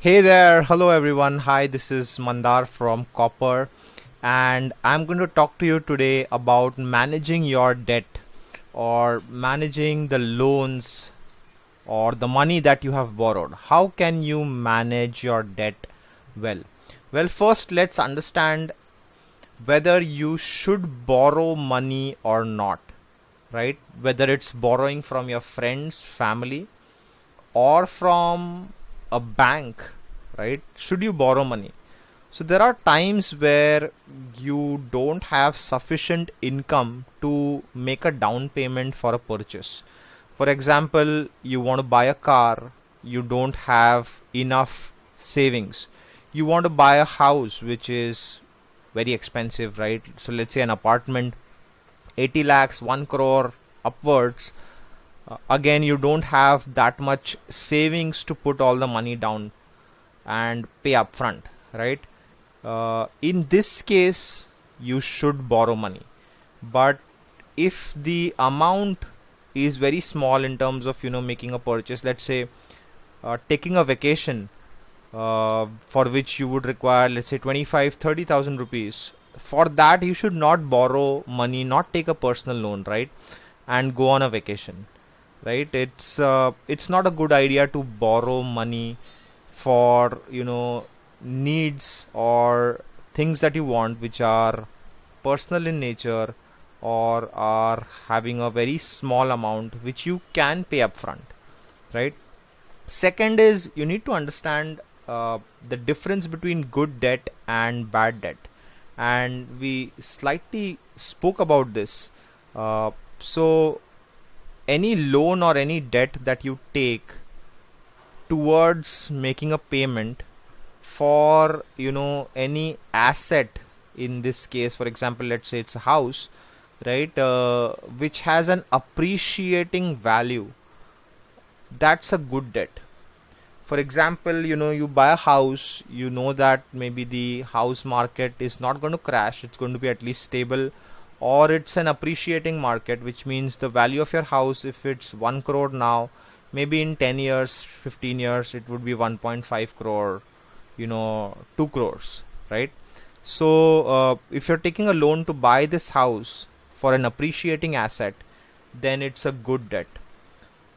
Hey there, hello everyone. Hi, this is Mandar from Copper, and I'm going to talk to you today about managing your debt or managing the loans or the money that you have borrowed. How can you manage your debt well? Well, first, let's understand whether you should borrow money or not, right? Whether it's borrowing from your friends, family, or from a bank, right? Should you borrow money? So there are times where you don't have sufficient income to make a down payment for a purchase. For example, you want to buy a car, you don't have enough savings. You want to buy a house which is very expensive, right? So let's say an apartment, 80 lakhs, 1 crore upwards. Again, you don't have that much savings to put all the money down and pay upfront, right? In this case, you should borrow money. But if the amount is very small in terms of making a purchase, let's say taking a vacation, for which you would require, let's say, 25-30,000 rupees. For that, you should not borrow money, not take a personal loan, right, and go on a vacation, right? It's not a good idea to borrow money for needs or things that you want which are personal in nature or are having a very small amount which you can pay upfront, right? Second is you need to understand the difference between good debt and bad debt, and we slightly spoke about this. So any loan or any debt that you take towards making a payment for any asset, in this case, for example, let's say it's a house, right, which has an appreciating value, that's a good debt. For example, you buy a house, you know that maybe the house market is not going to crash, it's going to be at least stable, or it's an appreciating market, which means the value of your house, if it's 1 crore now, maybe in 10 years, 15 years, it would be 1.5 crore, 2 crores, right? So if you're taking a loan to buy this house for an appreciating asset, then it's a good debt.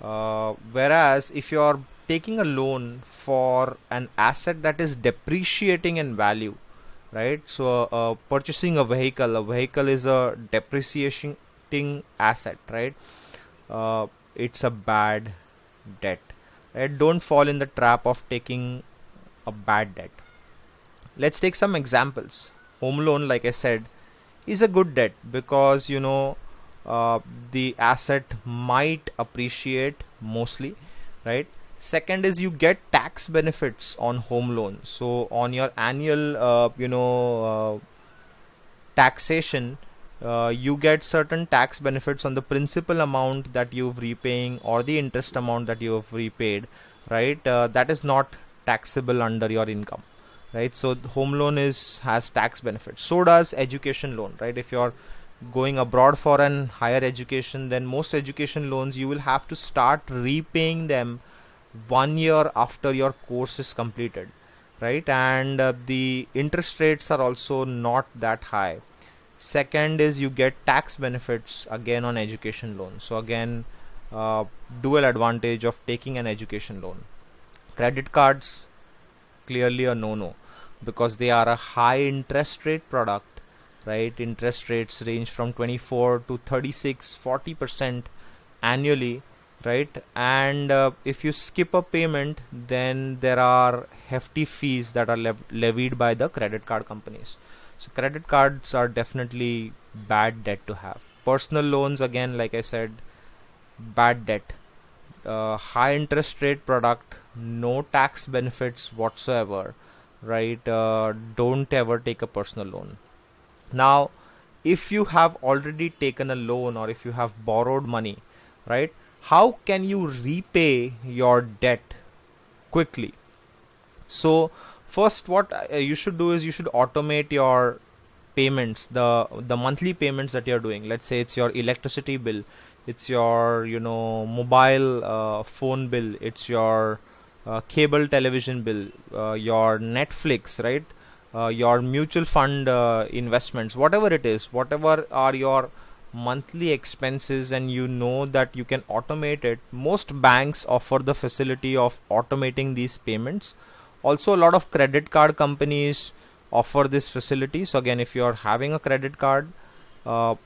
Whereas if you're taking a loan for an asset that is depreciating in value, right? So purchasing a vehicle is a depreciating asset, right? It's a bad debt, right? Don't fall in the trap of taking a bad debt. Let's take some examples. Home loan, like I said, is a good debt because the asset might appreciate mostly, right? Second is you get tax benefits on home loan. So on your annual taxation, you get certain tax benefits on the principal amount that you've repaying or the interest amount that you have repaid, right? That is not taxable under your income, right? So the home loan has tax benefits. So does education loan, right? If you're going abroad for an higher education, then most education loans you will have to start repaying them 1 year after your course is completed, right? And the interest rates are also not that high. Second is you get tax benefits again on education loan. So again, uh, dual advantage of taking an education loan. Credit cards, clearly a no-no because they are a high interest rate product, right? Interest rates range from 24 to 36, 40% annually, right? And if you skip a payment, then there are hefty fees that are levied by the credit card companies. So credit cards are definitely bad debt to have. Personal loans, again, like I said, bad debt. High interest rate product, no tax benefits whatsoever, right? Don't ever take a personal loan. Now, if you have already taken a loan or if you have borrowed money, right, how can you repay your debt quickly? So first, what you should do is you should automate your payments, the monthly payments that you're doing. Let's say it's your electricity bill, it's your mobile phone bill, it's your cable television bill, your Netflix, right? Your mutual fund investments, whatever it is, whatever are your monthly expenses, and you know that you can automate it. Most banks offer the facility of automating these payments. Also, a lot of credit card companies offer this facility. So again, if you're having a credit card, uh,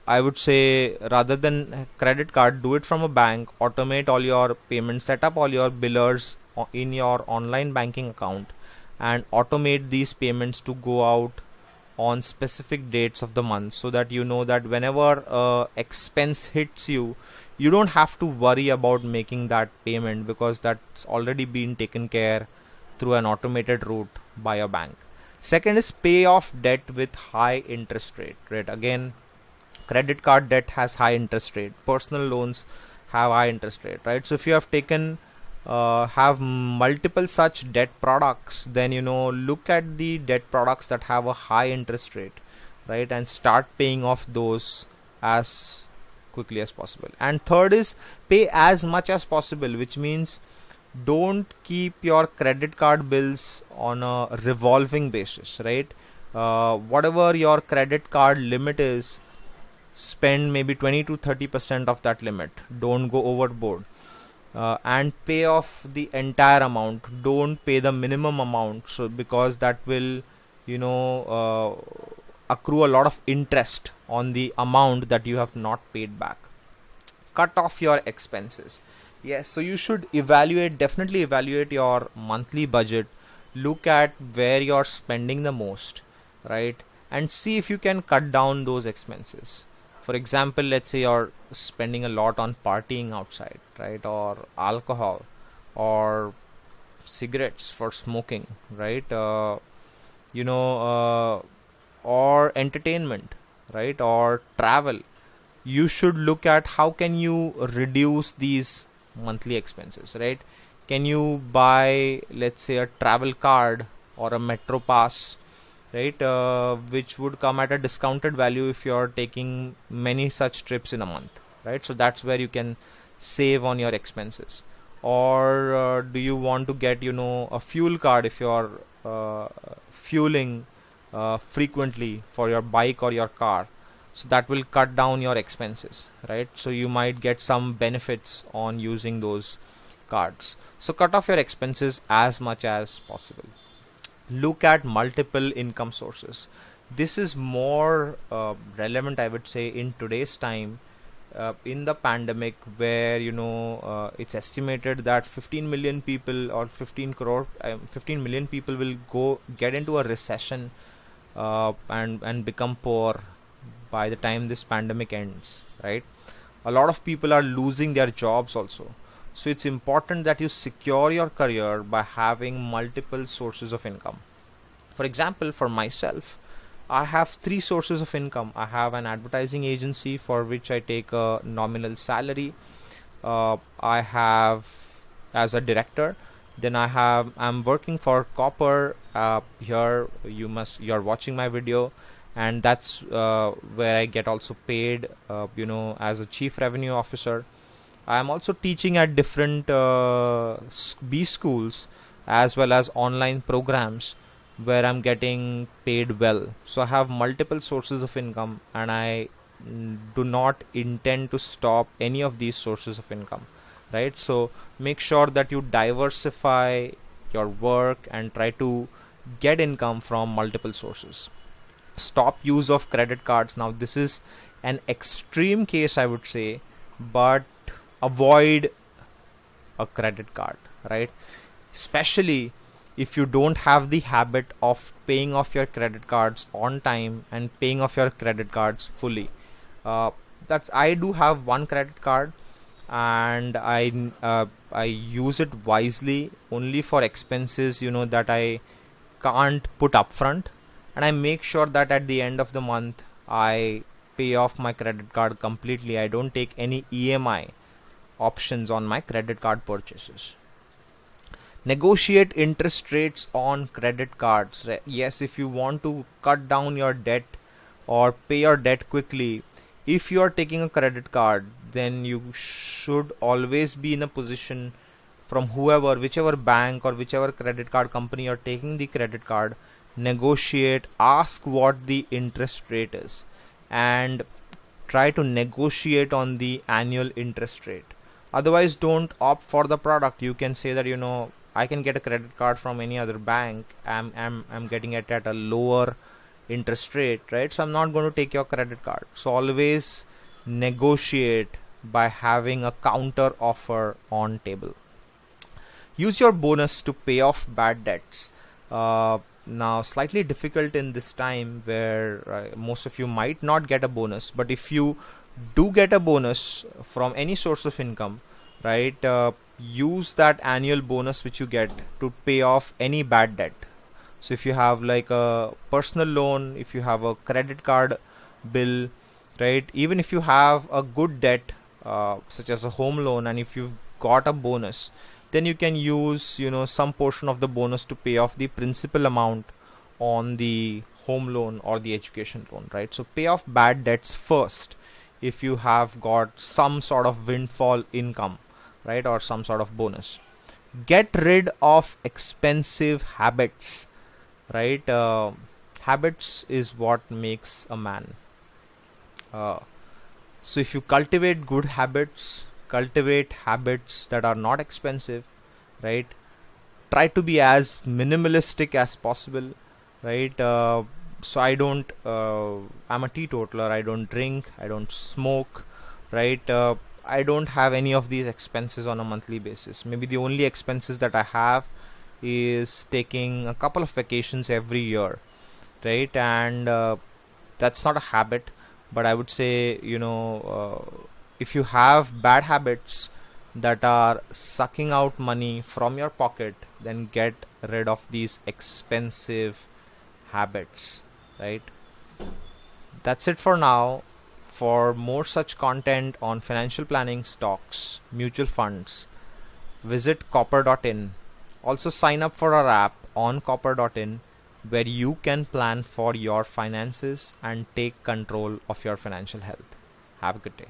I would say rather than credit card, do it from a bank, automate all your payments, set up all your billers in your online banking account, and automate these payments to go out on specific dates of the month, so that you know that whenever expense hits you, you don't have to worry about making that payment, because that's already been taken care through an automated route by a bank. Second is pay off debt with high interest rate, right? Again, credit card debt has high interest rate, personal loans have high interest rate, right? So if you have taken have multiple such debt products, then look at the debt products that have a high interest rate, right, and start paying off those as quickly as possible. And third is pay as much as possible, which means don't keep your credit card bills on a revolving basis, right? Whatever your credit card limit is, spend maybe 20 to 30% of that limit. Don't go overboard. And pay off the entire amount. Don't pay the minimum amount, so because that will accrue a lot of interest on the amount that you have not paid back. Cut off your expenses. Yes, so you should definitely evaluate your monthly budget. Look at where you're spending the most, right, and see if you can cut down those expenses. For example, let's say you're spending a lot on partying outside, right, or alcohol, or cigarettes for smoking, right, or entertainment, right, or travel. You should look at how can you reduce these monthly expenses, right? Can you buy, let's say, a travel card or a metro pass, right, which would come at a discounted value if you're taking many such trips in a month, right? So that's where you can save on your expenses. Or do you want to get a fuel card if you're fueling frequently for your bike or your car? So that will cut down your expenses, right? So you might get some benefits on using those cards. So cut off your expenses as much as possible. Look at multiple income sources. This is more relevant, I would say, in today's time, in the pandemic, where it's estimated that 15 million people, or 15 million people will get into a recession, and become poor by the time this pandemic ends, right? A lot of people are losing their jobs also. So it's important that you secure your career by having multiple sources of income. For example, for myself, I have three sources of income. I have an advertising agency for which I take a nominal salary. I have as a director. Then I'm working for Copper. Here you're watching my video, and that's where I get also paid, as a chief revenue officer. I am also teaching at different B schools, as well as online programs where I'm getting paid well. So I have multiple sources of income, and I do not intend to stop any of these sources of income, right? So make sure that you diversify your work and try to get income from multiple sources. Stop use of credit cards. Now this is an extreme case, I would say, but avoid a credit card, right? Especially if you don't have the habit of paying off your credit cards on time and paying off your credit cards fully. That's I do have one credit card, and I use it wisely only for expenses that I can't put upfront, and I make sure that at the end of the month I pay off my credit card completely. I don't take any EMI options on my credit card purchases. Negotiate interest rates on credit cards. Yes, if you want to cut down your debt or pay your debt quickly, if you are taking a credit card, then you should always be in a position from whoever, whichever bank or whichever credit card company you're taking the credit card, negotiate, ask what the interest rate is, and try to negotiate on the annual interest rate. Otherwise, don't opt for the product. You can say that, I can get a credit card from any other bank. I'm getting it at a lower interest rate, right? So I'm not going to take your credit card. So always negotiate by having a counter offer on table. Use your bonus to pay off bad debts. Now, slightly difficult in this time where most of you might not get a bonus, but if you do get a bonus from any source of income, right, use that annual bonus which you get to pay off any bad debt. So if you have like a personal loan, if you have a credit card bill, right, even if you have a good debt, such as a home loan, and if you've got a bonus, then you can use some portion of the bonus to pay off the principal amount on the home loan or the education loan, right? So pay off bad debts first if you have got some sort of windfall income, right, or some sort of bonus. Get rid of expensive habits, right? Habits is what makes a man. So if you cultivate good habits, cultivate habits that are not expensive, right? Try to be as minimalistic as possible, right? So I'm a teetotaler. I don't drink, I don't smoke, right? I don't have any of these expenses on a monthly basis. Maybe the only expenses that I have is taking a couple of vacations every year, right? And that's not a habit, but I would say, if you have bad habits that are sucking out money from your pocket, then get rid of these expensive habits, right? That's it for now. For more such content on financial planning, stocks, mutual funds, visit copper.in. Also sign up for our app on copper.in, where you can plan for your finances and take control of your financial health. Have a good day.